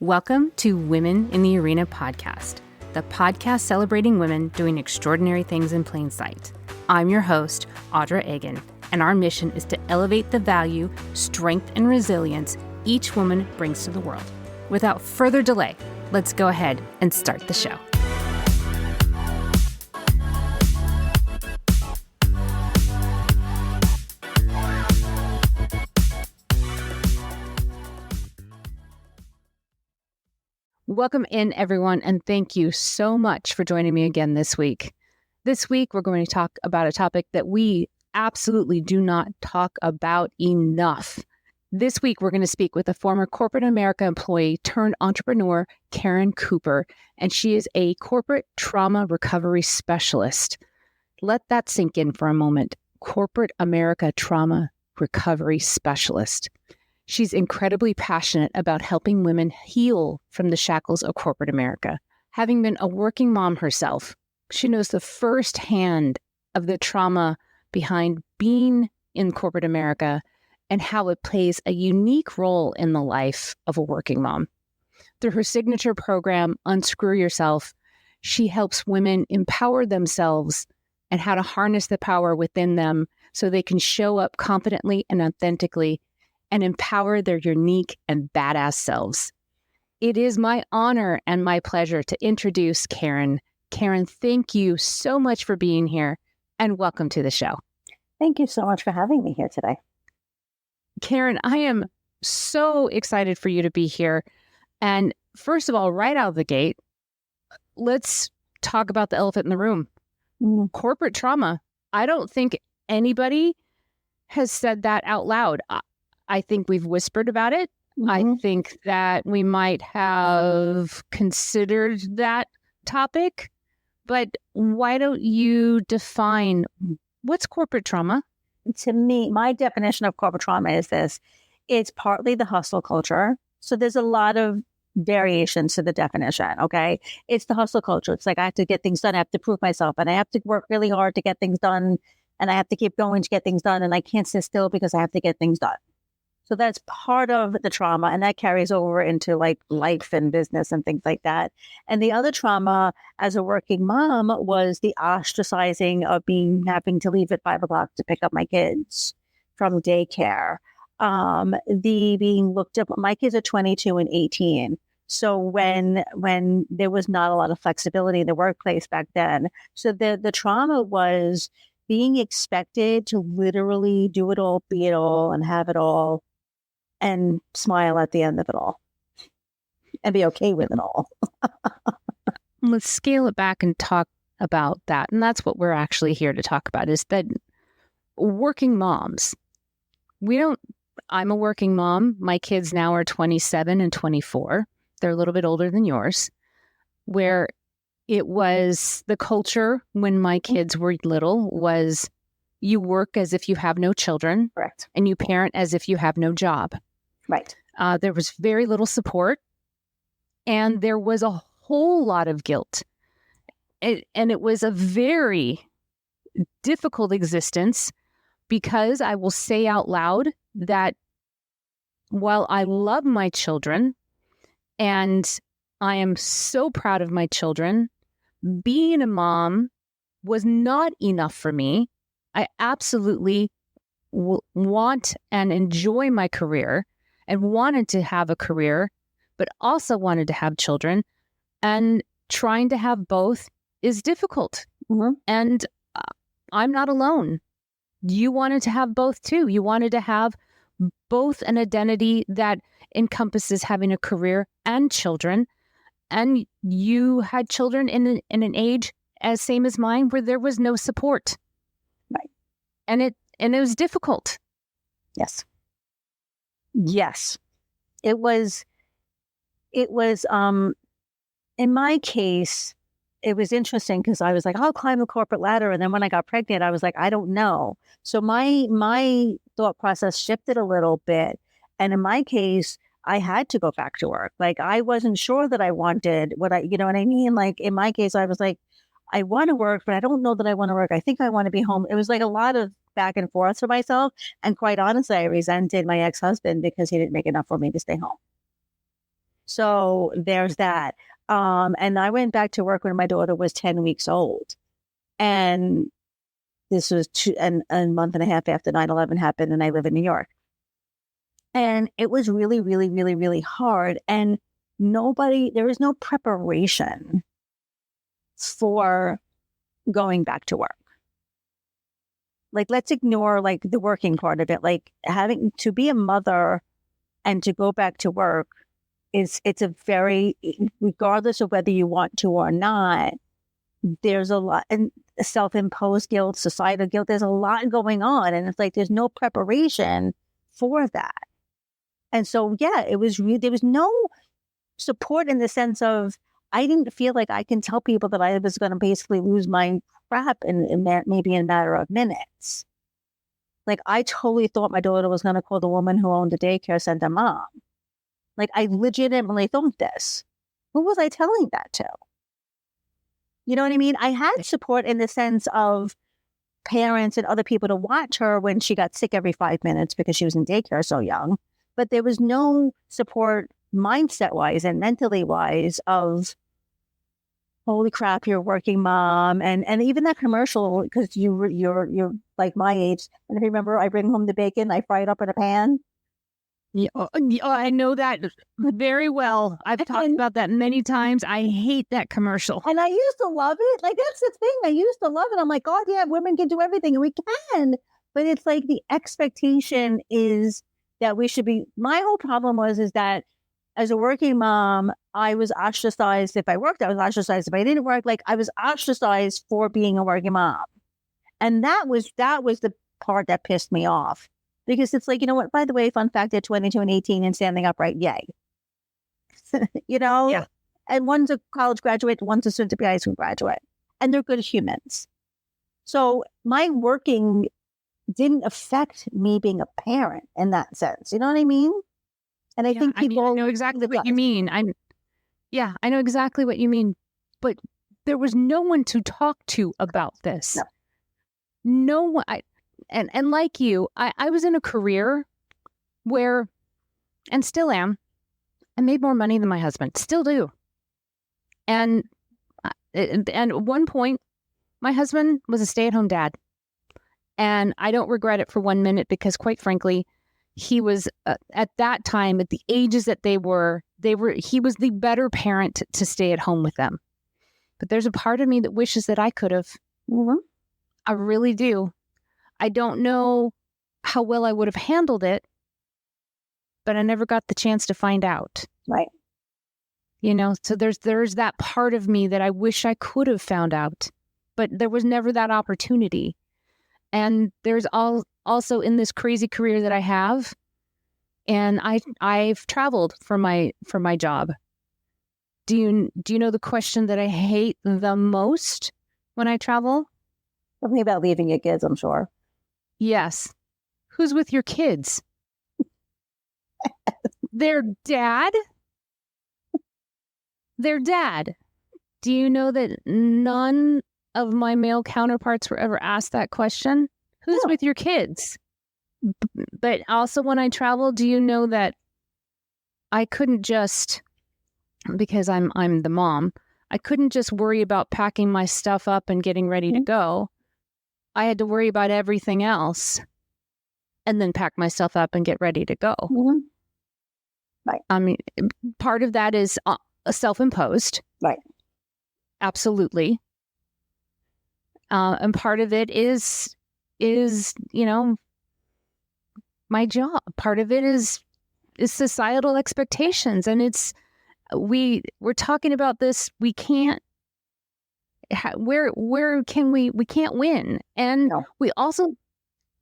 Welcome to Women in the Arena podcast, the podcast celebrating women doing extraordinary things in plain sight. I'm your host, Audra Egan, and our mission is to elevate the value, strength, and resilience each woman brings to the world. Without further delay, let's go ahead and start the show. Welcome in, everyone, and thank you so much for joining me again this week. This week, we're going to talk about a topic that we absolutely do not talk about enough. This week, we're going to speak with a former corporate America employee turned entrepreneur, Caren Cooper, and she is a corporate trauma recovery specialist. Let that sink in for a moment. Corporate America trauma recovery specialist. She's incredibly passionate about helping women heal from the shackles of corporate America. Having been a working mom herself, she knows the firsthand of the trauma behind being in corporate America and how it plays a unique role in the life of a working mom. Through her signature program, Unscrew Yourself, she helps women empower themselves and how to harness the power within them so they can show up confidently and authentically and empower their unique and badass selves. It is my honor and my pleasure to introduce Caren. Caren, thank you so much for being here and welcome to the show. Thank you so much for having me here today. Caren, I am so excited for you to be here. And first of all, right out of the gate, let's talk about the elephant in the room. Corporate trauma. I don't think anybody has said that out loud. I think we've whispered about it. I think that we might have considered that topic, but why don't you define what's corporate trauma? To me, my definition of corporate trauma is this. It's partly the hustle culture. So there's a lot of variations to the definition, okay? It's the hustle culture. It's like I have to get things done. I have to prove myself and I have to work really hard to get things done and I have to keep going to get things done and I can't sit still because I have to get things done. So that's part of the trauma, and that carries over into like life and business and things like that. And the other trauma as a working mom was the ostracizing of having to leave at 5 o'clock to pick up my kids from daycare. The being looked up. My kids are 22 and 18. So when there was not a lot of flexibility in the workplace back then, so the trauma was being expected to literally do it all, be it all, and have it all, and smile at the end of it all and be okay with it all. Let's scale it back and talk about that. And that's what we're actually here to talk about is that working moms, I'm a working mom. My kids now are 27 and 24. They're a little bit older than yours, where it was the culture when my kids were little was you work as if you have no children. Correct. And you parent as if you have no job. Right. There was very little support and there was a whole lot of guilt. And it was a very difficult existence because I will say out loud that while I love my children and I am so proud of my children, being a mom was not enough for me. I absolutely want and enjoy my career and wanted to have a career, but also wanted to have children. And trying to have both is difficult. And I'm not alone. You wanted to have both too. You wanted to have both an identity that encompasses having a career and children. And you had children in an age as same as mine where there was no support. Right. And it was difficult. Yes. It was in my case, it was interesting because I was like, I'll climb the corporate ladder. And then when I got pregnant, I was like, I don't know. So my thought process shifted a little bit. And in my case, I had to go back to work. Like I wasn't sure that I wanted you know what I mean? Like in my case, I was like, I want to work, but I don't know that I want to work. I think I want to be home. It was like a lot of back and forth for myself. And quite honestly, I resented my ex-husband because he didn't make enough for me to stay home. So there's that. And I went back to work when my daughter was 10 weeks old. And this was a month and a half after 9/11 happened, and I live in New York. And it was really, really, really, really hard. And there was no preparation for going back to work. Like, let's ignore like the working part of it. Like, having to be a mother and to go back to work it's a very, regardless of whether you want to or not, there's a lot, and self-imposed guilt, societal guilt, there's a lot going on. And it's like, there's no preparation for that. And so, yeah, there was no support in the sense of, I didn't feel like I can tell people that I was going to basically lose my crap maybe in a matter of minutes. Like, I totally thought my daughter was going to call the woman who owned the daycare center mom. Like, I legitimately thought this. Who was I telling that to? You know what I mean? I had support in the sense of parents and other people to watch her when she got sick every 5 minutes because she was in daycare so young. But there was no support mindset-wise and mentally-wise of, holy crap, you're a working mom. And even that commercial, because you're like my age. And if you remember, I bring home the bacon, I fry it up in a pan. Yeah, I know that very well. I've talked about that many times. I hate that commercial. And I used to love it. Like, that's the thing. I used to love it. I'm like, God, yeah, women can do everything. And we can. But it's like the expectation is that we should be. My whole problem is that as a working mom, I was ostracized. If I worked, I was ostracized. If I didn't work, like, I was ostracized for being a working mom. And that was the part that pissed me off. Because it's like, you know what, by the way, fun fact, they're 22 and 18 and standing upright. Yay. You know? Yeah. And one's a college graduate, one's a soon-to-be high school graduate. And they're good humans. So my working didn't affect me being a parent in that sense. You know what I mean? And I think people... I know exactly what you mean. I know exactly what you mean. But there was no one to talk to about this. No one... And like you, I was in a career where, and still am, I made more money than my husband. Still do. And at one point, my husband was a stay-at-home dad. And I don't regret it for 1 minute because, quite frankly, he was, at that time, at the ages that he was the better parent to stay at home with them. But there's a part of me that wishes that I could have. Mm-hmm. I really do. I don't know how well I would have handled it, but I never got the chance to find out. Right. You know, so there's that part of me that I wish I could have found out, but there was never that opportunity. And there's also in this crazy career that I have, and I've traveled for my job. Do you know the question that I hate the most when I travel? Something about leaving your kids, I'm sure. Yes. Who's with your kids? Their dad? Their dad. Do you know that none of my male counterparts were ever asked that question? Who's with your kids? But also when I travel, do you know that I couldn't just, because I'm the mom, I couldn't just worry about packing my stuff up and getting ready to go. I had to worry about everything else and then pack myself up and get ready to go. Mm-hmm. Right. I mean, part of that is self-imposed. Right. Absolutely. And part of it is, you know, my job. Part of it is societal expectations. And we're talking about this. We can't, where can we can't win. And we also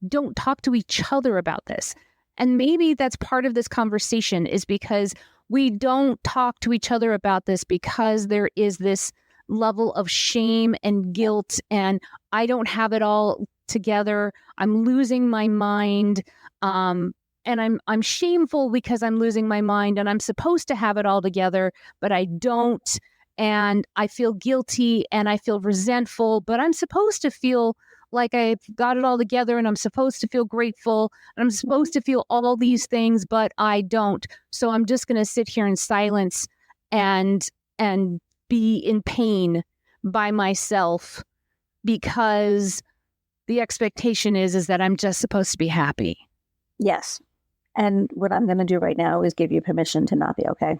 don't talk to each other about this. And maybe that's part of this conversation is because we don't talk to each other about this because there is this level of shame and guilt and I don't have it all together. I'm losing my mind. And I'm shameful because I'm losing my mind and I'm supposed to have it all together, but I don't. And I feel guilty and I feel resentful, but I'm supposed to feel like I've got it all together and I'm supposed to feel grateful and I'm supposed to feel all these things, but I don't. So I'm just going to sit here in silence and be in pain by myself because the expectation is that I'm just supposed to be happy. Yes. And what I'm going to do right now is give you permission to not be okay.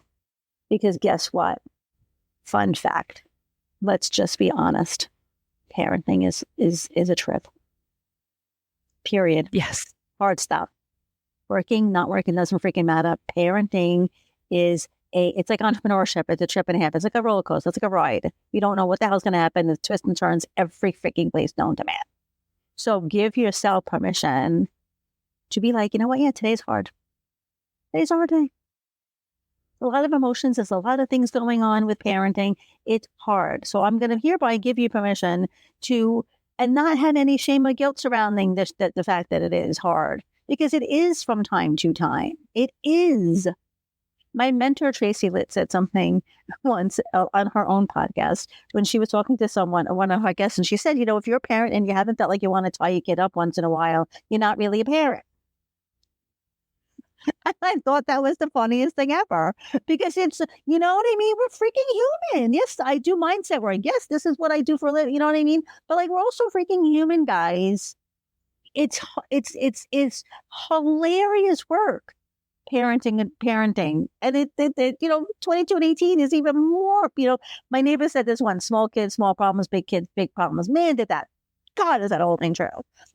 Because guess what? Fun fact. Let's just be honest. Parenting is a trip. Period. Yes. Hard stuff. Working, not working, doesn't freaking matter. Parenting is it's like entrepreneurship. It's a trip and a half. It's like a roller coaster. It's like a ride. You don't know what the hell's going to happen. There's twists and turns every freaking place known to man. So give yourself permission to be like, you know what? Yeah, today's hard. Today's a hard day. A lot of emotions. There's a lot of things going on with parenting. It's hard. So I'm going to hereby give you permission to, and not have any shame or guilt surrounding this, the fact that it is hard, because it is from time to time. It is. My mentor, Tracy Litt, said something once on her own podcast when she was talking to one of her guests, and she said, if you're a parent and you haven't felt like you want to tie your kid up once in a while, you're not really a parent. And I thought that was the funniest thing ever, because it's, you know what I mean? We're freaking human. Yes, I do mindset work. Yes, this is what I do for a living. You know what I mean? But like, we're also freaking human, guys. It's hilarious work. Parenting. And it 22 and 18 is even more, my neighbor said this one: small kids, small problems, big kids, big problems. Man, did that. God, is that whole thing true?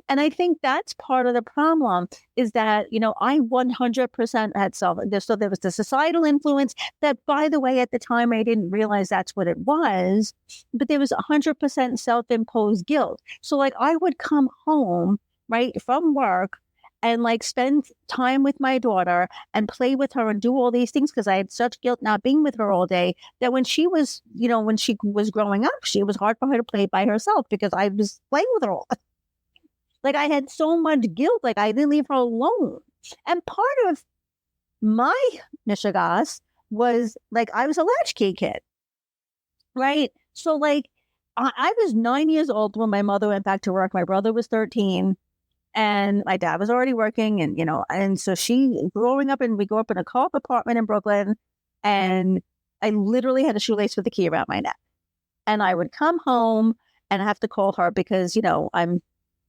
And I think that's part of the problem, is that, I 100% had so there was the societal influence that, by the way, at the time, I didn't realize that's what it was, but there was 100% self-imposed guilt. So like, I would come home, right, from work, and like spend time with my daughter and play with her and do all these things, because I had such guilt not being with her all day, that when she was, when she was growing up, it was hard for her to play by herself because I was playing with her all. Like, I had so much guilt, like I didn't leave her alone. And part of my mishigas was like, I was a latchkey kid, right? So like, I was 9 years old when my mother went back to work. My brother was 13. And my dad was already working, and so we grew up in a co-op apartment in Brooklyn, and I literally had a shoelace with a key around my neck. And I would come home and have to call her because, I'm,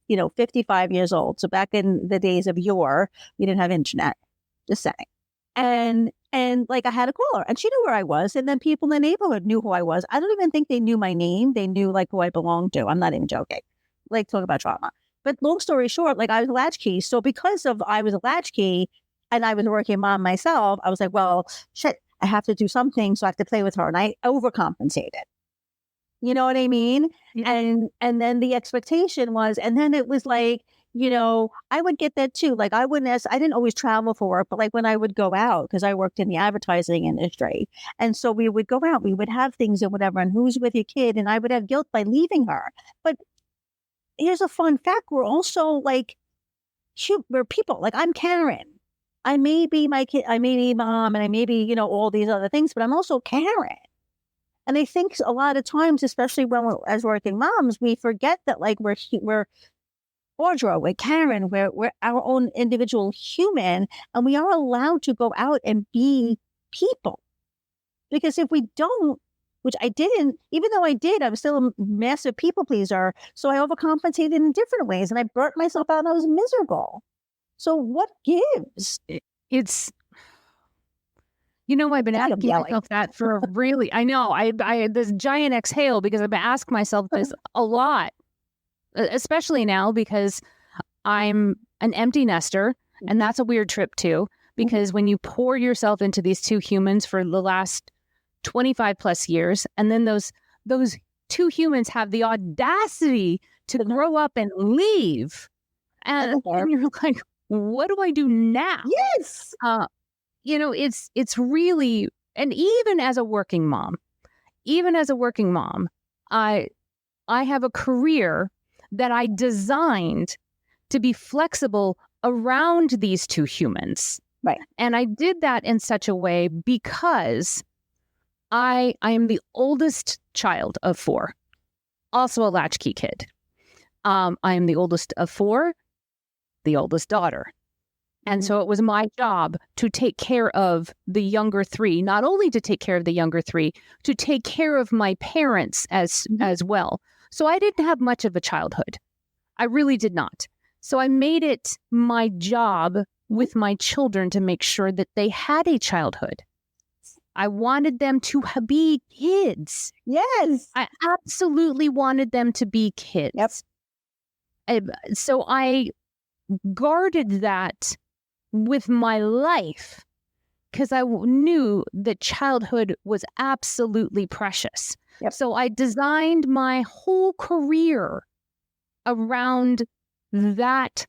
55 years old. So back in the days of yore, we didn't have internet, just saying. And like, I had to call her, and she knew where I was. And then people in the neighborhood knew who I was. I don't even think they knew my name. They knew like who I belonged to. I'm not even joking. Like, talk about trauma. But long story short, like, I was a latchkey. So because I was a latchkey and I was a working mom myself, I was like, well, shit, I have to do something. So I have to play with her. And I overcompensated. You know what I mean? Yeah. And then the expectation was, and then it was like, I would get that too. Like, I didn't always travel for work, but like when I would go out, because I worked in the advertising industry. And so we would go out, we would have things and whatever. And who's with your kid? And I would have guilt by leaving her. But here's a fun fact. We're also like, we're people. Like, I'm Caren. I may be my kid. I may be mom, and I may be, all these other things, but I'm also Caren. And I think a lot of times, especially as working moms, we forget that like we're Audra, we're Caren, we're our own individual human, and we are allowed to go out and be people. Because if we don't, which I didn't, even though I did, I was still a massive people pleaser. So I overcompensated in different ways, and I burnt myself out and I was miserable. So what gives? It's, I've been asking myself that for really, I know, I had this giant exhale because I've been asking myself this a lot, especially now because I'm an empty nester, and that's a weird trip too, because when you pour yourself into these two humans for the last 25 plus years, and then those two humans have the audacity to grow up and leave, and you're like, what do I do now? Yes. It's really, and even as a working mom, I have a career that I designed to be flexible around these two humans. Right. And I did that in such a way because I am the oldest child of 4, also a latchkey kid. I am the oldest of four, the oldest daughter. And so it was my job to take care of the younger three, not only to take care of the younger three, to take care of my parents as well. So I didn't have much of a childhood. I really did not. So I made it my job with my children to make sure that they had a childhood. I wanted them to be kids. Yes. I absolutely wanted them to be kids. Yep. So I guarded that with my life because I knew that childhood was absolutely precious. Yep. So I designed my whole career around that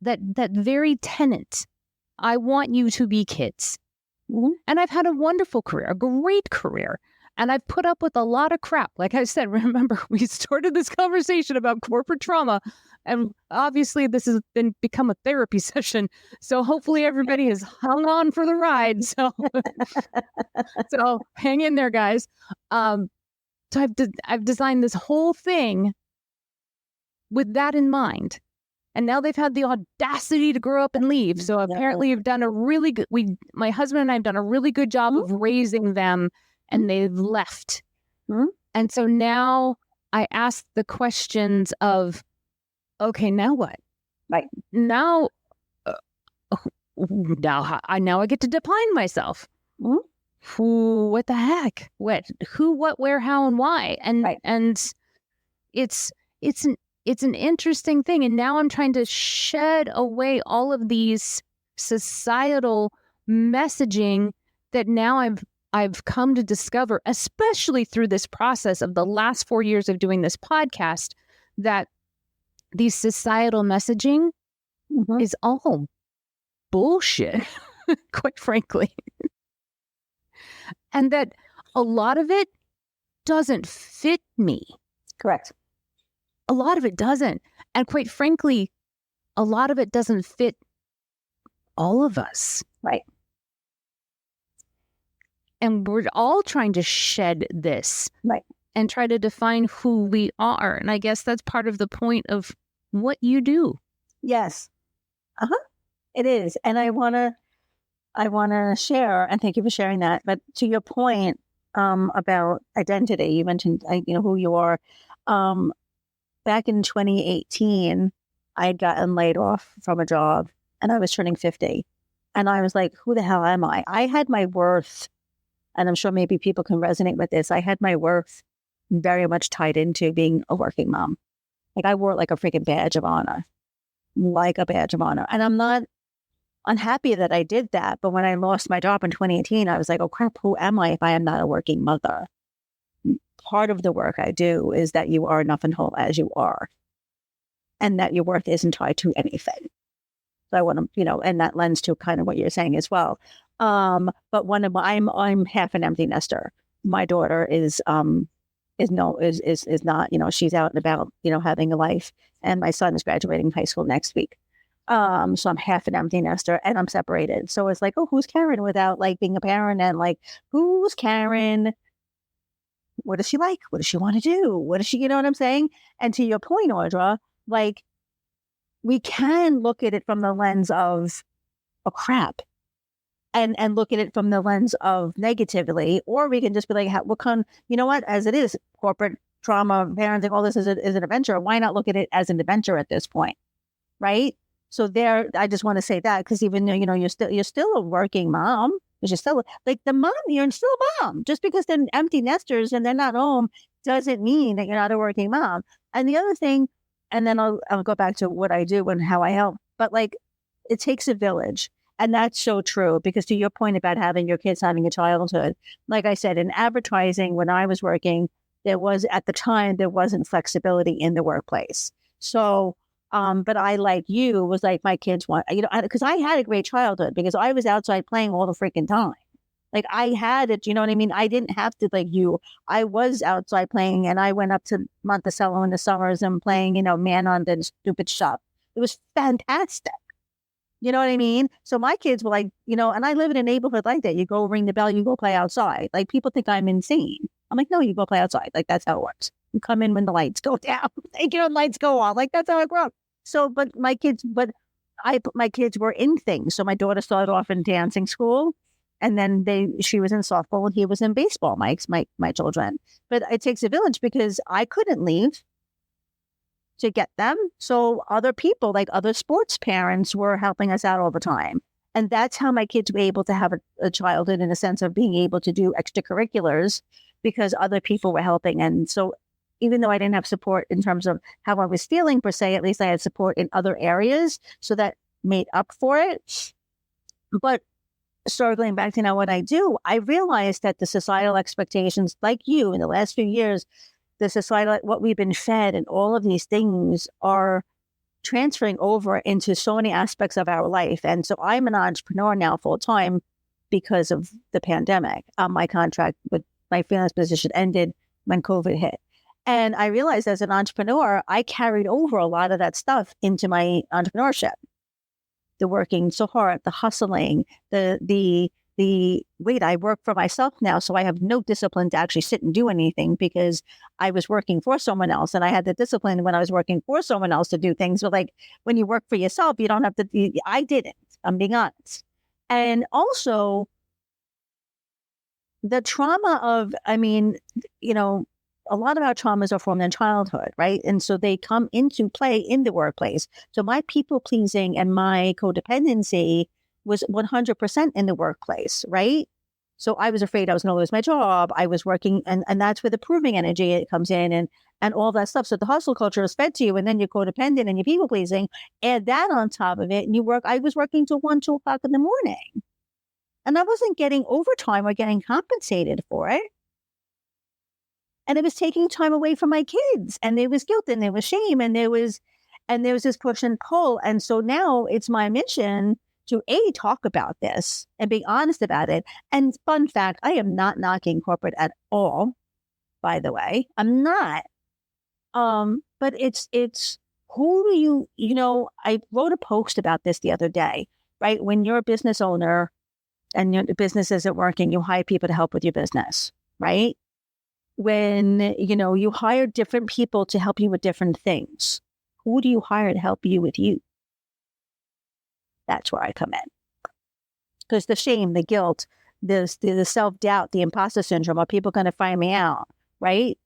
very tenet. I want you to be kids. Mm-hmm. And I've had a wonderful career, a great career. And I've put up with a lot of crap. Like I said, remember, we started this conversation about corporate trauma. And obviously, this has become a therapy session. So hopefully everybody has hung on for the ride. So, so hang in there, guys. So I've designed this whole thing with that in mind. And now they've had the audacity to grow up and leave. So apparently you've done a really good, my husband and I have done a really good job of raising them, and they've left. And so now I ask the questions of, okay, now what? Right. Now I get to define myself. What the heck? Who, what, where, how, and why? And and it's an interesting thing. And now I'm trying to shed away all of these societal messaging that now I've come to discover, especially through this process of the last 4 years of doing this podcast, that these societal messaging is all bullshit, quite frankly. And that a lot of it doesn't fit me. Correct. A lot of it doesn't. And quite frankly, a lot of it doesn't fit all of us. Right. And we're all trying to shed this. Right. And try to define who we are. And I guess that's part of the point of what you do. Yes. It is. And I want to share, and thank you for sharing that. But to your point about identity, you mentioned, who you are. Back in 2018, I had gotten laid off from a job, and I was turning 50. And I was like, who the hell am I? I had my worth, and I'm sure maybe people can resonate with this. I had my worth very much tied into being a working mom. Like I wore it like a freaking badge of honor, And I'm not unhappy that I did that. But when I lost my job in 2018, I was like, oh crap, who am I if I am not a working mother? Part of the work I do is that you are enough and whole as you are, and that your worth isn't tied to anything. So I want to, and that lends to kind of what you're saying as well. But I'm half an empty nester. My daughter is not, she's out and about, having a life, and my son is graduating high school next week. So I'm half an empty nester, and I'm separated. So it's like, oh, who's Caren without like being a parent? And like, who's Caren? What does she like? What does she want to do? What does she, you know what I'm saying? And to your point, Audra, like we can look at it from the lens of, oh crap, and look at it from the lens of negatively, or we can just be like, you know what, as it is, corporate trauma, parenting, all this is an adventure. Why not look at it as an adventure at this point? Right? So there, I just want to say that, because even though, you're still a working mom, but you're still like the mom, you're still a mom. Just because they're empty nesters and they're not home doesn't mean that you're not a working mom. And the other thing, and then I'll go back to what I do and how I help, but like it takes a village. And that's so true, because to your point about having your kids having a childhood, like I said, in advertising, when I was working, there wasn't flexibility in the workplace. So, but I, like you, was like, my kids want, because I had a great childhood because I was outside playing all the freaking time. Like I had it, you know what I mean? I didn't have to, like you, I was outside playing, and I went up to Monticello in the summers and playing, man on the stupid shop. It was fantastic. You know what I mean? So my kids were like, and I live in a neighborhood like that. You go ring the bell, you go play outside. Like people think I'm insane. I'm like, no, you go play outside. Like that's how it works. You come in when the lights go down. Like, lights go on. Like, that's how I grew up. So, but my kids were in things. So my daughter started off in dancing school, and then she was in softball and he was in baseball, my children. But it takes a village because I couldn't leave to get them. So other people, like other sports parents, were helping us out all the time. And that's how my kids were able to have a childhood in a sense of being able to do extracurriculars because other people were helping. And so even though I didn't have support in terms of how I was feeling per se, at least I had support in other areas. So that made up for it. But circling back to now what I do, I realized that the societal expectations, like you in the last few years, the societal, what we've been fed and all of these things are transferring over into so many aspects of our life. And so I'm an entrepreneur now full time because of the pandemic. My contract with my freelance position ended when COVID hit. And I realized as an entrepreneur, I carried over a lot of that stuff into my entrepreneurship. The working so hard, the hustling, the wait, I work for myself now, so I have no discipline to actually sit and do anything because I was working for someone else, and I had the discipline when I was working for someone else to do things. But like when you work for yourself, you don't have to. I didn't. I'm being honest. And also the trauma of, a lot of our traumas are formed in childhood, right? And so they come into play in the workplace. So my people pleasing and my codependency was 100% in the workplace, right? So I was afraid I was going to lose my job. I was working, and that's where the proving energy it comes in and all that stuff. So the hustle culture is fed to you, and then you're codependent and you're people pleasing. Add that on top of it, and I was working till 1, 2 o'clock in the morning. And I wasn't getting overtime or getting compensated for it. And it was taking time away from my kids, and there was guilt and there was shame and there was this push and pull. And so now it's my mission to talk about this and be honest about it. And fun fact, I am not knocking corporate at all, by the way. I'm not. But it's who do I wrote a post about this the other day, right? When you're a business owner and your business isn't working, you hire people to help with your business, right? When, you hire different people to help you with different things, who do you hire to help you with you? That's where I come in. Because the shame, the guilt, the self-doubt, the imposter syndrome, are people going to find me out, right?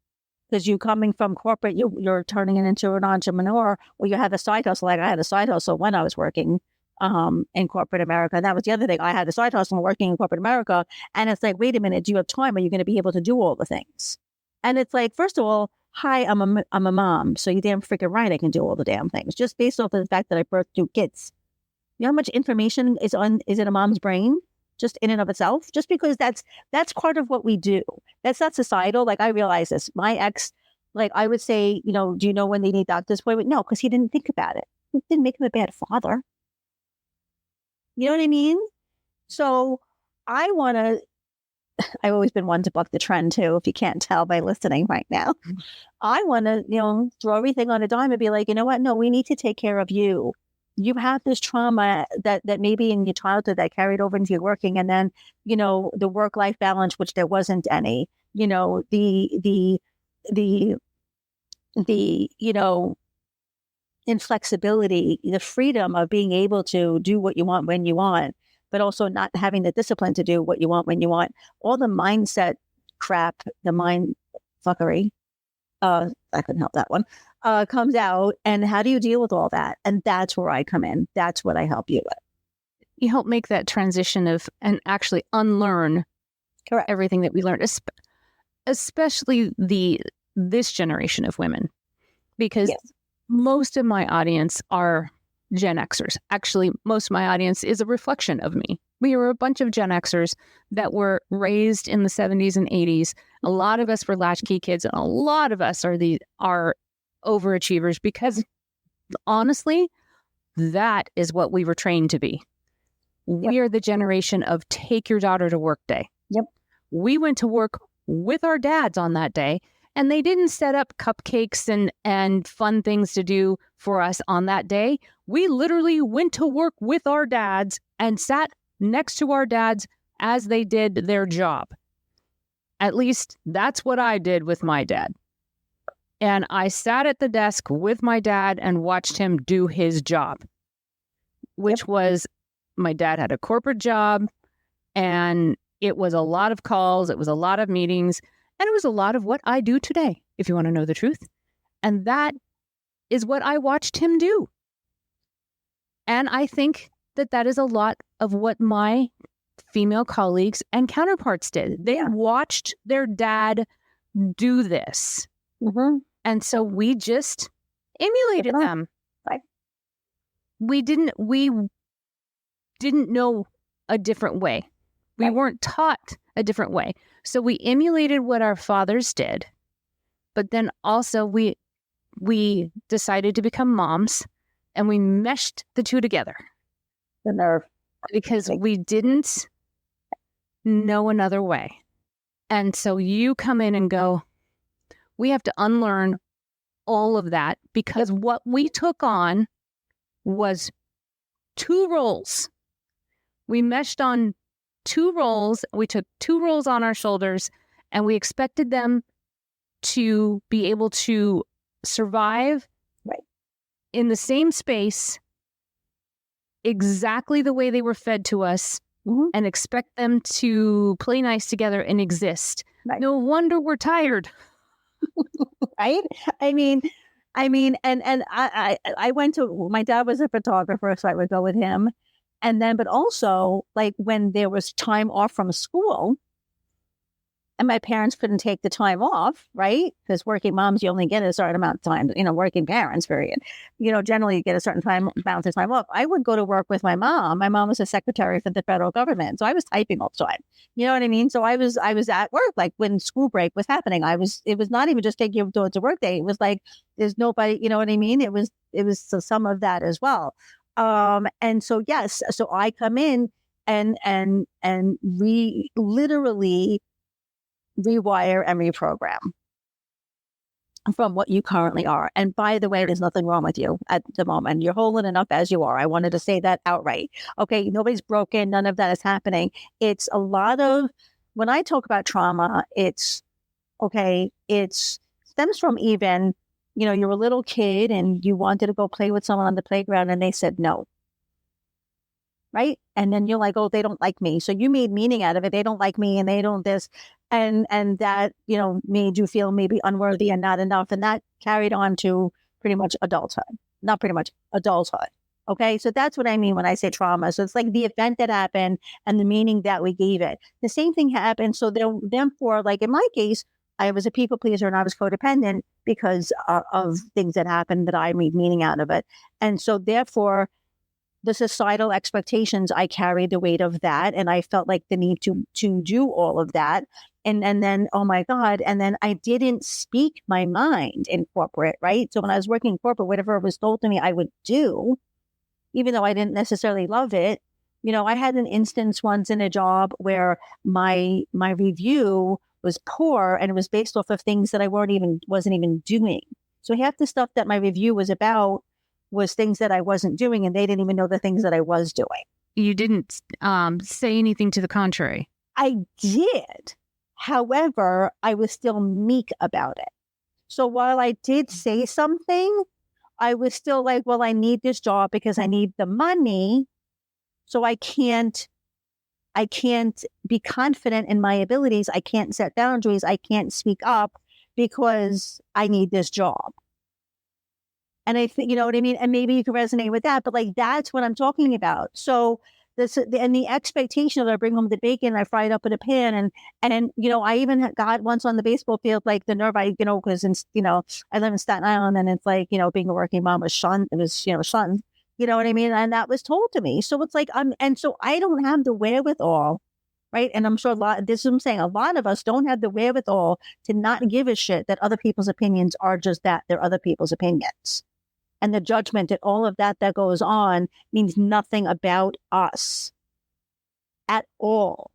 Because you coming from corporate, you're turning it into an entrepreneur, or you have a side hustle. Like I had a side hustle when I was working in corporate America. And that was the other thing. I had a side hustle working in corporate America. And it's like, wait a minute, do you have time? Are you going to be able to do all the things? And it's like, first of all, hi, I'm a mom. So you damn freaking right I can do all the damn things. Just based off of the fact that I birthed 2 kids. You know how much information is in a mom's brain just in and of itself? Just because that's part of what we do. That's not societal. Like I realize this. My ex, like I would say, do you know when they need doctor's appointment? No, because he didn't think about it. It didn't make him a bad father. You know what I mean? So I've always been one to buck the trend too, if you can't tell by listening right now. I want to, throw everything on a dime and be like, you know what? No, we need to take care of you. You have this trauma that maybe in your childhood that carried over into your working, and then, the work-life balance, which there wasn't any, the inflexibility, the freedom of being able to do what you want when you want, but also not having the discipline to do what you want when you want. All the mindset crap, the mind fuckery, I couldn't help that one, comes out. And how do you deal with all that? And that's where I come in. That's what I help you with. You help make that transition and actually unlearn Correct. Everything that we learned, especially this generation of women, because yes. Most of my audience are Gen Xers. Actually, most of my audience is a reflection of me. We were a bunch of Gen Xers that were raised in the 70s and 80s. A lot of us were latchkey kids, and a lot of us are overachievers because, honestly, that is what we were trained to be. Yep. We are the generation of take your daughter to work day. Yep. We went to work with our dads on that day, and they didn't set up cupcakes and fun things to do for us on that day. We literally went to work with our dads and sat next to our dads as they did their job. At least that's what I did with my dad. And I sat at the desk with my dad and watched him do his job, which was, my dad had a corporate job, and it was a lot of calls. It was a lot of meetings, and it was a lot of what I do today, if you want to know the truth. And that is what I watched him do. And I think that that is a lot of what my female colleagues and counterparts did. They watched their dad do this. Mm-hmm. And so we just emulated them. Right. We didn't know a different way. We weren't taught a different way. So we emulated what our fathers did. But then also we decided to become moms, and we meshed the two together. The nerve. Because we didn't know another way. And so you come in and go, we have to unlearn all of that, because what we took on was two roles. We meshed on two roles. We took two roles on our shoulders, and we expected them to be able to survive in the same space exactly the way they were fed to us, and expect them to play nice together and exist. No wonder we're tired. Right? I mean, and I went to, my dad was a photographer, so I would go with him. And then, but also, like, when there was time off from school, and my parents couldn't take the time off, right? Because working moms, you only get a certain amount of time, working parents, period. Generally you get a certain amount of time off. I would go to work with my mom. My mom was a secretary for the federal government. So I was typing all the time. You know what I mean? So I was at work, like when school break was happening. It was not even just taking your daughter to work day. It was like, there's nobody, you know what I mean? It was some of that as well. And so, yes, so I come in and literally rewire and reprogram from what you currently are. And by the way, there's nothing wrong with you at the moment. You're whole and enough as you are. I wanted to say that outright. Okay, nobody's broken. None of that is happening. It's a lot of, when I talk about trauma, it stems from even, you're a little kid and you wanted to go play with someone on the playground and they said no. Right? And then you're like, oh, they don't like me. So you made meaning out of it. They don't like me and they don't this. And that, made you feel maybe unworthy and not enough. And that carried on to pretty much adulthood. Not pretty much, adulthood. Okay? So that's what I mean when I say trauma. So it's like the event that happened and the meaning that we gave it. The same thing happened. So therefore, like in my case, I was a people pleaser and I was codependent because of things that happened that I made meaning out of it. And so therefore, the societal expectations, I carried the weight of that. And I felt like the need to do all of that. And then, oh my God. And then I didn't speak my mind in corporate, right? So when I was working in corporate, whatever was told to me, I would do, even though I didn't necessarily love it. I had an instance once in a job where my review was poor and it was based off of things that I wasn't even doing. So half the stuff that my review was about was things that I wasn't doing, and they didn't even know the things that I was doing. You didn't say anything to the contrary. I did. However, I was still meek about it. So while I did say something, I was still like, well, I need this job because I need the money. So I can't be confident in my abilities. I can't set boundaries. I can't speak up because I need this job. And I think, you know what I mean? And maybe you can resonate with that, but like, that's what I'm talking about. So the expectation that I bring home the bacon, I fry it up in a pan. And I even got once on the baseball field, like the nerve, because I live in Staten Island and it's like, being a working mom was shunned. It was, shunned, you know what I mean? And that was told to me. So it's like, and so I don't have the wherewithal, right? And I'm sure this is what I'm saying. A lot of us don't have the wherewithal to not give a shit that other people's opinions are just that. They're other people's opinions. And the judgment and all of that goes on means nothing about us at all.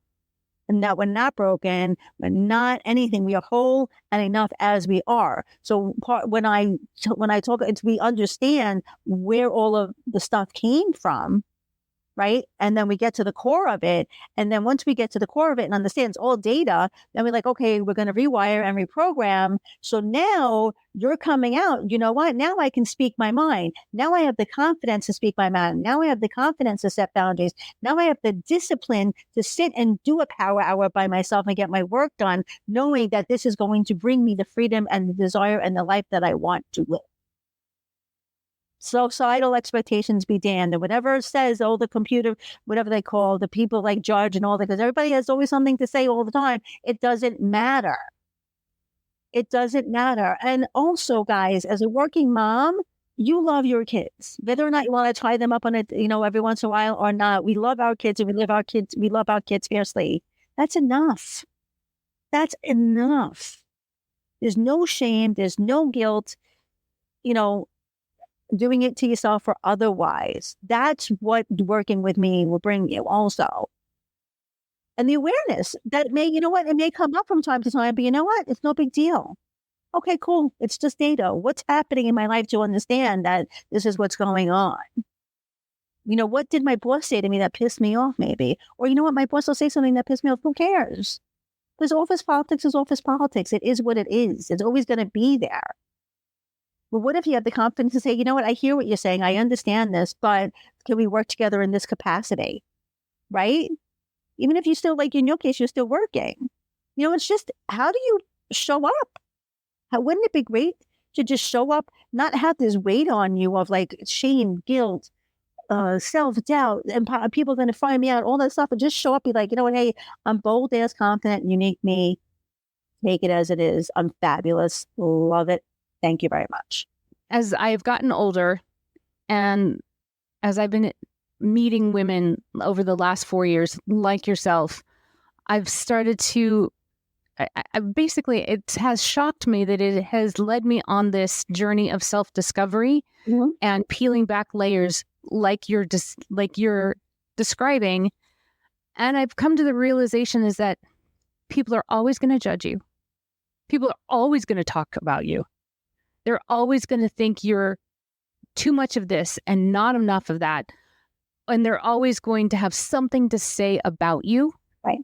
And that we're not broken, we're not anything. We are whole and enough as we are. So when I talk, we understand where all of the stuff came from, right? And then we get to the core of it. And then once we get to the core of it and understand it's all data, then we're like, okay, we're going to rewire and reprogram. So now you're coming out, you know what? Now I can speak my mind. Now I have the confidence to speak my mind. Now I have the confidence to set boundaries. Now I have the discipline to sit and do a power hour by myself and get my work done, knowing that this is going to bring me the freedom and the desire and the life that I want to live. Societal expectations be damned. And whatever it says, oh, the computer, whatever they call the people like judge and all that, because everybody has always something to say all the time. It doesn't matter. It doesn't matter. And also, guys, as a working mom, you love your kids, whether or not you want to tie them up on it, every once in a while or not. We love our kids and we love our kids fiercely. That's enough. That's enough. There's no shame. There's no guilt. Doing it to yourself or otherwise. That's what working with me will bring you also. And the awareness that it may come up from time to time, but you know what? It's no big deal. Okay, cool. It's just data. What's happening in my life to understand that this is what's going on? What did my boss say to me that pissed me off maybe? Or my boss will say something that pissed me off. Who cares? Because office politics is office politics. It is what it is. It's always going to be there. Well, what if you have the confidence to say, you know what, I hear what you're saying. I understand this, but can we work together in this capacity? Right? Even if you still, like in your case, you're still working. It's just, how do you show up? Wouldn't it be great to just show up, not have this weight on you of like shame, guilt, self-doubt, and people are going to find me out, all that stuff, and just show up, be like, hey, I'm bold as confident, unique me. Take it as it is. I'm fabulous. Love it. Thank you very much. As I've gotten older and as I've been meeting women over the last 4 years, like yourself, I've started to, basically, it has shocked me that it has led me on this journey of self-discovery and peeling back layers like you're describing. And I've come to the realization is that people are always going to judge you. People are always going to talk about you. They're always going to think you're too much of this and not enough of that. And they're always going to have something to say about you. Right.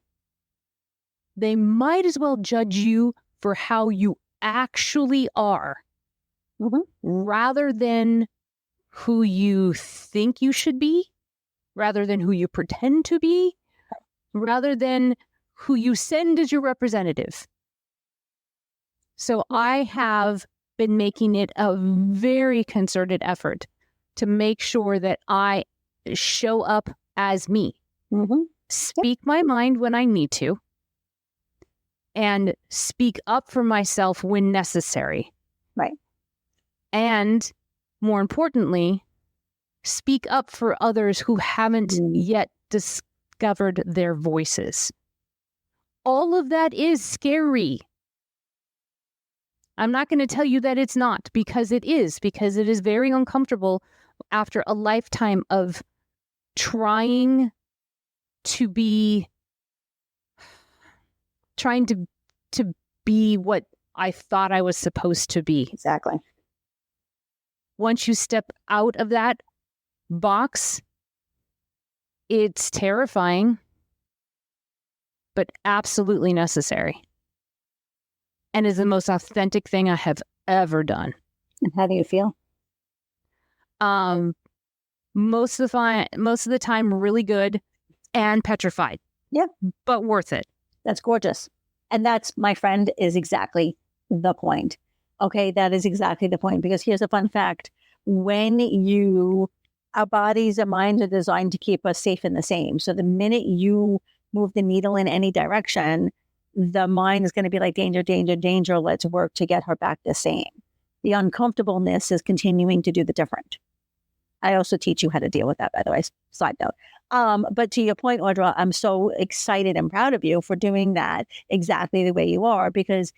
They might as well judge you for how you actually are rather than who you think you should be, rather than who you pretend to be, rather than who you send as your representative. So I have been making it a very concerted effort to make sure that I show up as me, speak my mind when I need to, and speak up for myself when necessary. Right. And more importantly, speak up for others who haven't yet discovered their voices. All of that is scary. I'm not going to tell you that it's not, because it is very uncomfortable after a lifetime of trying to be what I thought I was supposed to be. Exactly. Once you step out of that box, it's terrifying, but absolutely necessary. And is the most authentic thing I have ever done. And how do you feel? Most of the time, really good and petrified. Yeah. But worth it. That's gorgeous. And that's, my friend, is exactly the point. Okay, that is exactly the point. Because here's a fun fact. When our bodies and minds are designed to keep us safe and the same. So the minute you move the needle in any direction, the mind is going to be like, danger, danger, danger. Let's work to get her back the same. The uncomfortableness is continuing to do the different. I also teach you how to deal with that, by the way, side note. But to your point, Audra, I'm so excited and proud of you for doing that exactly the way you are, because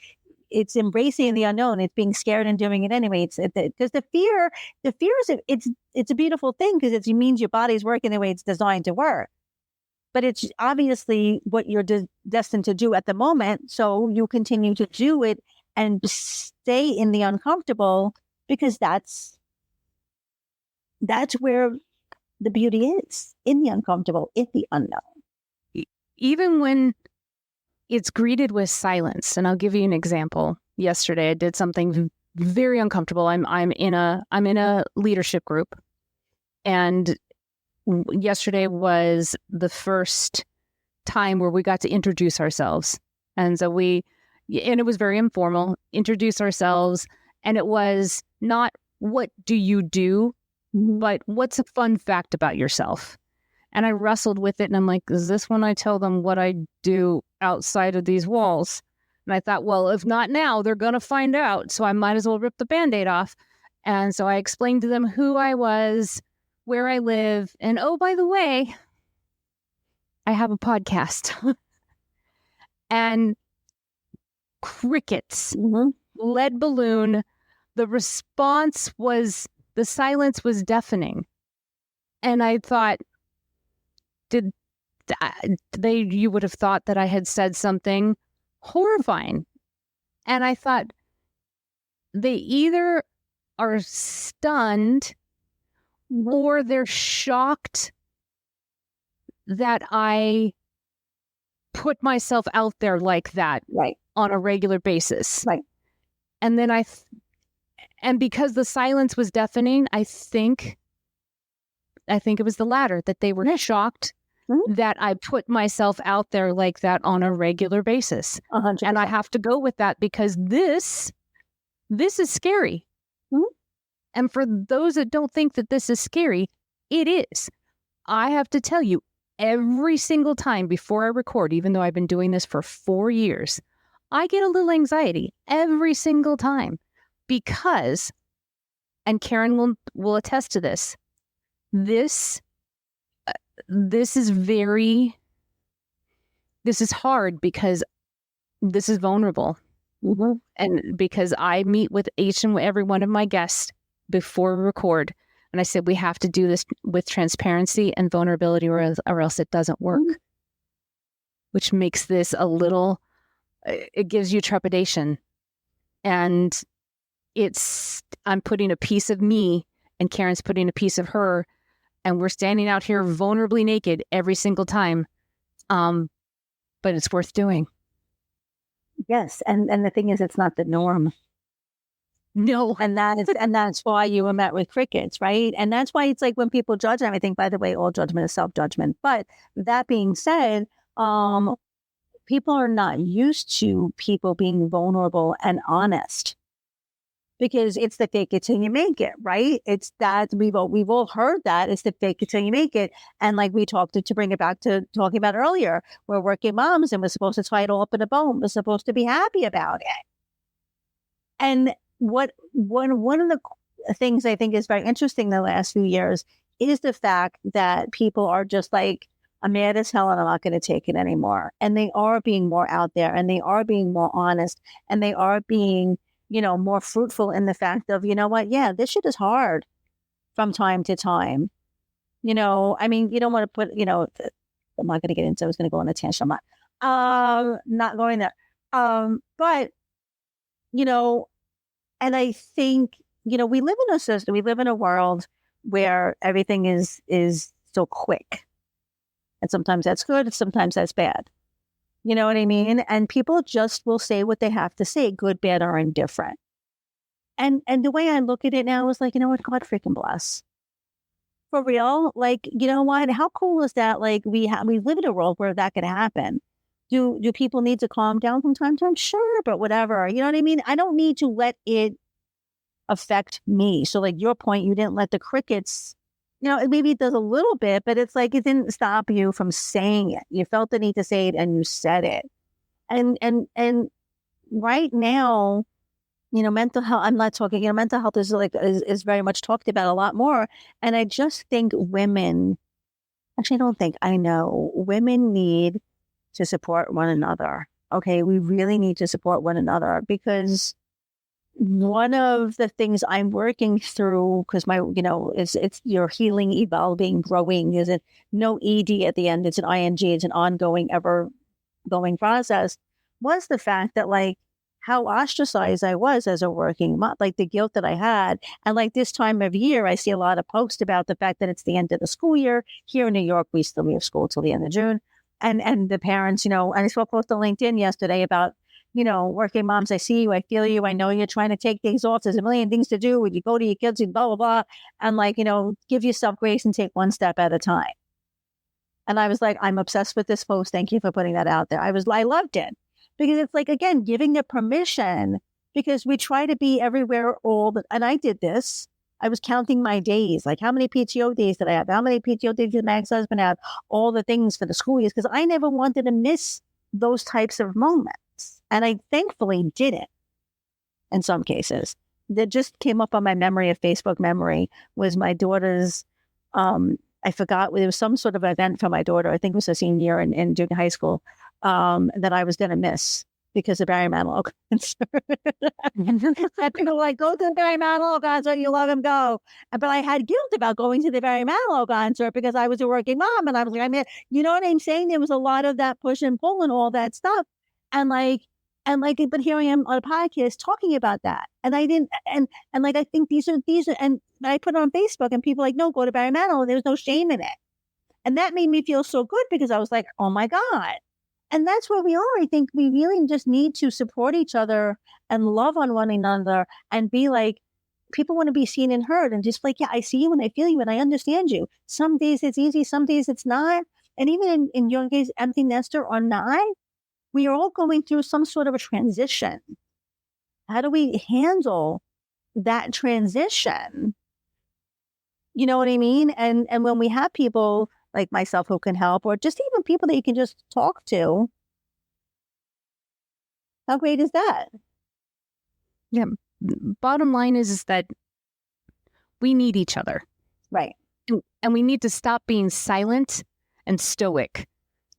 it's embracing the unknown. It's being scared and doing it anyway. Because the fear is, it's a beautiful thing, because it means your body's working the way it's designed to work. But it's obviously what you're destined to do at the moment. So you continue to do it and stay in the uncomfortable, because that's where the beauty is in the uncomfortable, in the unknown. Even when it's greeted with silence. And I'll give you an example. Yesterday, I did something very uncomfortable. I'm in a leadership group, and yesterday was the first time where we got to introduce ourselves, and it was very informal. Introduce ourselves, and it was not what do you do, but what's a fun fact about yourself. And I wrestled with it, and I'm like, is this when I tell them what I do outside of these walls? And I thought, well, if not now, they're going to find out. So I might as well rip the Band-Aid off. And so I explained to them who I was, where I live. And oh, by the way, I have a podcast. And crickets, lead balloon. The response was, the silence was deafening. And I thought, you would have thought that I had said something horrifying. And I thought, they either are stunned or they're shocked that I put myself out there like that on a regular basis. Right. And then and because the silence was deafening, I think it was the latter, that they were shocked that I put myself out there like that on a regular basis. 100%. And I have to go with that because this is scary. And for those that don't think that this is scary, it is. I have to tell you, every single time before I record, even though I've been doing this for 4 years, I get a little anxiety every single time because, and Caren will attest to this, this is hard because this is vulnerable. And because I meet with each and every one of my guests before we record, and I said, we have to do this with transparency and vulnerability or else it doesn't work, which makes this it gives you trepidation. And I'm putting a piece of me and Caren's putting a piece of her, and we're standing out here vulnerably naked every single time. But it's worth doing. Yes. And the thing is, it's not the norm. No. And that's why you were met with crickets, right? And that's why it's like when people judge everything, by the way, all judgment is self-judgment. But that being said, people are not used to people being vulnerable and honest. Because it's the fake it till you make it, right? It's that we've all heard that. It's the fake it till you make it. And like we talked to bring it back to talking about earlier, we're working moms and we're supposed to tie it all up in a bow. We're supposed to be happy about it. And one of the things I think is very interesting the last few years is the fact that people are just like, I'm mad as hell and I'm not going to take it anymore. And they are being more out there and they are being more honest and they are being more fruitful in the fact of, you know what? Yeah, this shit is hard from time to time. You don't want to put, I'm not going to get into, I was going to go on a tangent. I'm not going there. But, and I think, we live in a system, we live in a world where everything is so quick. And sometimes that's good, sometimes that's bad. You know what I mean? And people just will say what they have to say, good, bad, or indifferent. And the way I look at it now is like, you know what? God freaking bless. For real. Like, you know what? How cool is that? Like we live in a world where that could happen. Do people need to calm down from time to time? Sure, but whatever. You know what I mean? I don't need to let it affect me. So like your point, you didn't let the crickets, maybe it does a little bit, but it's like it didn't stop you from saying it. You felt the need to say it and you said it. And right now, mental health, I'm not talking, mental health is very much talked about a lot more. And I just think women need to support one another. Okay. We really need to support one another because one of the things I'm working through, because it's your healing, evolving, growing, is it no ED at the end, it's an ING, it's an ongoing, ever going process, was the fact that like, how ostracized I was as a working mom, like the guilt that I had. And like this time of year, I see a lot of posts about the fact that it's the end of the school year. Here in New York, we still have school till the end of June. And the parents, and I saw a post on LinkedIn yesterday about, working moms. I see you, I feel you, I know you're trying to take days off. There's a million things to do when you go to your kids and blah, blah, blah. And like, give yourself grace and take one step at a time. And I was like, I'm obsessed with this post. Thank you for putting that out there. I loved it because it's like, again, giving the permission, because we try to be everywhere and I did this. I was counting my days, like how many PTO days did I have? How many PTO days did my ex-husband have? All the things for the school years, because I never wanted to miss those types of moments. And I thankfully didn't in some cases. That just came up on my memory of Facebook memory was my daughter's, I forgot, there was some sort of event for my daughter. I think it was a senior year in junior high school that I was going to miss because of Barry Manilow concert. And people were like, go to the Barry Manilow concert, you love him, go. But I had guilt about going to the Barry Manilow concert because I was a working mom. And I was like, you know what I'm saying? There was a lot of that push and pull and all that stuff. But here I am on a podcast talking about that. And I didn't, and like, I think these are, and I put it on Facebook and people like, no, go to Barry Manilow. There was no shame in it. And that made me feel so good because I was like, oh my God. And that's where we are. I think we really just need to support each other and love on one another and be like, people want to be seen and heard and just like, yeah, I see you and I feel you and I understand you. Some days it's easy, some days it's not. And even in your case, empty nester or not, we are all going through some sort of a transition. How do we handle that transition? You know what I mean? And when we have people like myself who can help, or just even people that you can just talk to, how great is that? Yeah. Bottom line is that we need each other. Right. And we need to stop being silent and stoic.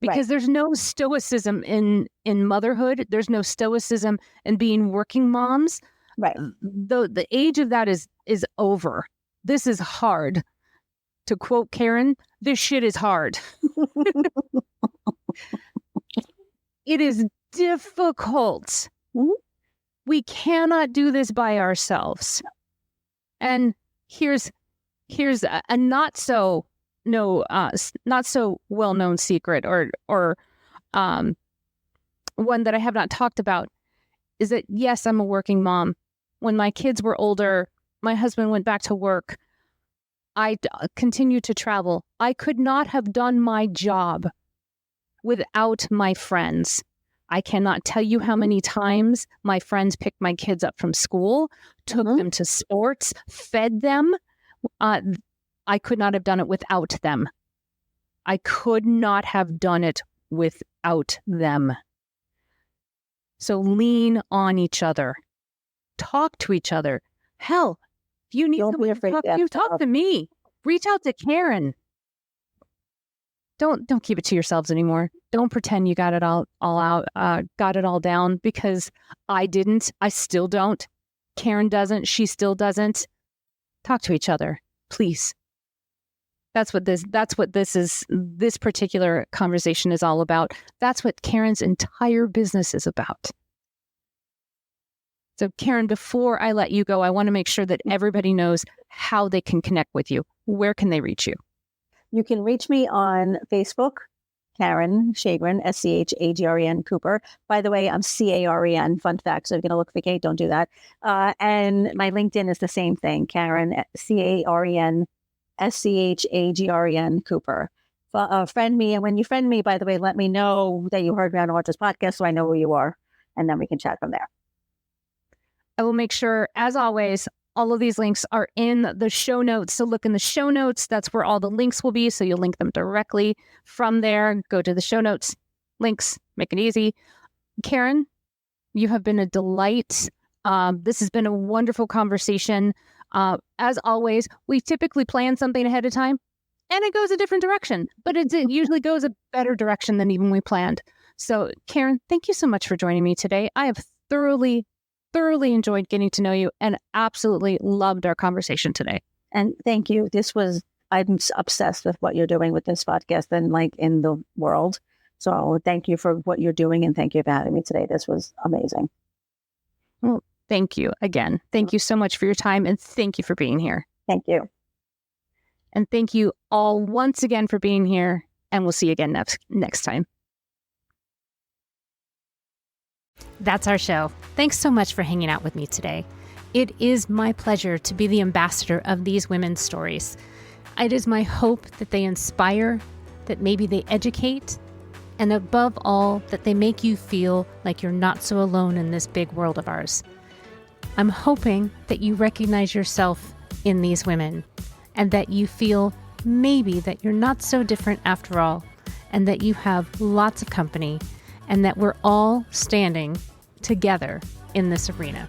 Because there's no stoicism in motherhood. There's no stoicism in being working moms. Right. The age of that is over. This is hard. To quote Caren, this shit is hard. It is difficult. Mm-hmm. We cannot do this by ourselves. And here's a not so well-known secret or one that I have not talked about is that, yes, I'm a working mom. When my kids were older, my husband went back to work. I continued to travel. I could not have done my job without my friends. I cannot tell you how many times my friends picked my kids up from school, took them to sports, fed them. I could not have done it without them. I could not have done it without them. So lean on each other. Talk to each other. Hell, if you need someone to talk to you, talk to me. Reach out to Caren. Don't keep it to yourselves anymore. Don't pretend you got it all out, got it all down, because I didn't. I still don't. Caren doesn't. She still doesn't. Talk to each other, please. That's what this particular conversation is all about. That's what Caren's entire business is about. So Caren, before I let you go, I want to make sure that everybody knows how they can connect with you. Where can they reach you? You can reach me on Facebook, Caren Chagrin, Chagren Cooper. By the way, I'm Caren. Fun fact. So if you're going to look for Kate, don't do that. And my LinkedIn is the same thing, Caren, Caren, Chagren Cooper. Friend me. And when you friend me, by the way, let me know that you heard me on Audra's podcast so I know who you are. And then we can chat from there. I will make sure, as always, all of these links are in the show notes. So look in the show notes. That's where all the links will be. So you'll link them directly from there. Go to the show notes, links, make it easy. Caren, you have been a delight. This has been a wonderful conversation. As always, we typically plan something ahead of time and it goes a different direction, but it usually goes a better direction than even we planned. So Caren, thank you so much for joining me today. I have thoroughly enjoyed getting to know you and absolutely loved our conversation today. And thank you. I'm obsessed with what you're doing with this podcast and like in the world. So thank you for what you're doing and thank you for having me today. This was amazing. Well, thank you again. Thank you so much for your time, and thank you for being here. Thank you. And thank you all once again for being here, and we'll see you again next time. That's our show. Thanks so much for hanging out with me today. It is my pleasure to be the ambassador of these women's stories. It is my hope that they inspire, that maybe they educate, and above all, that they make you feel like you're not so alone in this big world of ours. I'm hoping that you recognize yourself in these women, and that you feel maybe that you're not so different after all, and that you have lots of company, and that we're all standing together in this arena.